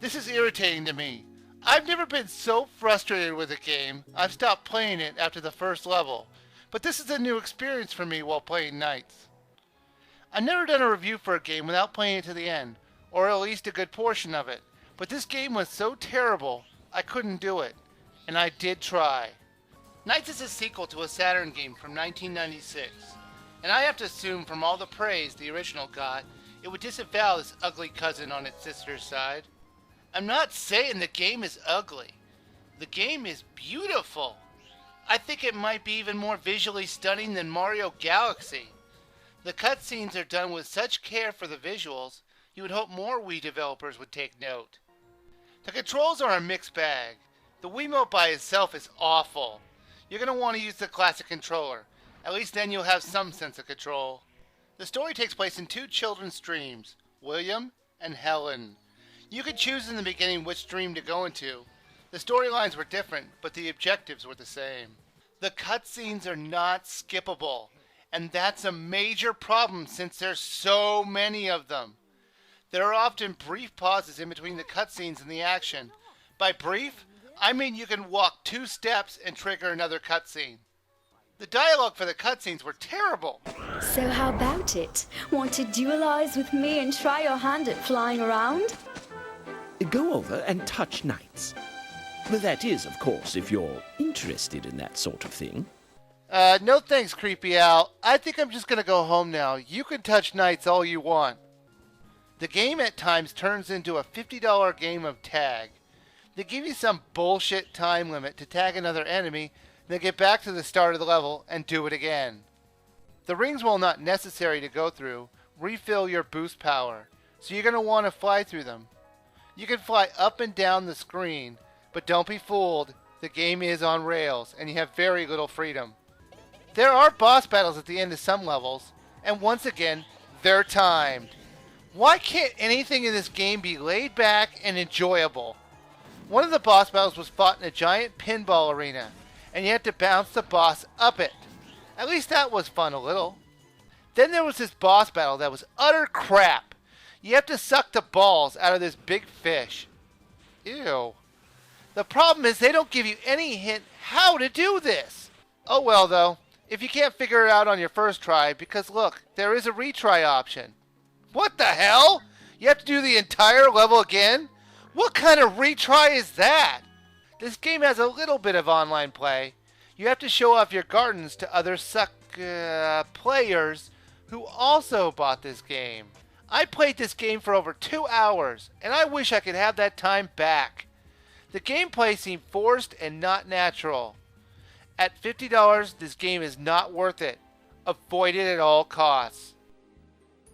This is irritating to me. I've never been so frustrated with a game, I've stopped playing it after the first level. But this is a new experience for me while playing Knights. I've never done a review for a game without playing it to the end, or at least a good portion of it. But this game was so terrible, I couldn't do it. And I did try. Knights is a sequel to a Saturn game from 1996. And I have to assume from all the praise the original got, it would disavow this ugly cousin on its sister's side. I'm not saying the game is ugly. The game is beautiful. I think it might be even more visually stunning than Mario Galaxy. The cutscenes are done with such care for the visuals, you would hope more Wii developers would take note. The controls are a mixed bag. The Wiimote by itself is awful. You're going to want to use the classic controller. At least then you'll have some sense of control. The story takes place in two children's dreams, William and Helen. You could choose in the beginning which dream to go into. The storylines were different, but the objectives were the same. The cutscenes are not skippable, and that's a major problem since there's so many of them. There are often brief pauses in between the cutscenes and the action. By brief, I mean you can walk 2 steps and trigger another cutscene. The dialogue for the cutscenes were terrible. So how about it? Want to duelize with me and try your hand at flying around? Go over and touch Knights. But that is, of course, if you're interested in that sort of thing. No thanks, Creepy Al. I think I'm just gonna go home now. You can touch Knights all you want. The game at times turns into a $50 game of tag. They give you some bullshit time limit to tag another enemy, then get back to the start of the level and do it again. The rings, while not necessary to go through, refill your boost power, so you're gonna want to fly through them. You can fly up and down the screen, but don't be fooled, the game is on rails, and you have very little freedom. There are boss battles at the end of some levels, and once again, they're timed. Why can't anything in this game be laid back and enjoyable? One of the boss battles was fought in a giant pinball arena, and you had to bounce the boss up it. At least that was fun a little. Then there was this boss battle that was utter crap. You have to suck the balls out of this big fish. Ew. The problem is they don't give you any hint how to do this. Oh well though, if you can't figure it out on your first try, because look, there is a retry option. What the hell? You have to do the entire level again? What kind of retry is that? This game has a little bit of online play. You have to show off your gardens to other players who also bought this game. I played this game for over 2 hours, and I wish I could have that time back. The gameplay seemed forced and not natural. At $50, this game is not worth it. Avoid it at all costs.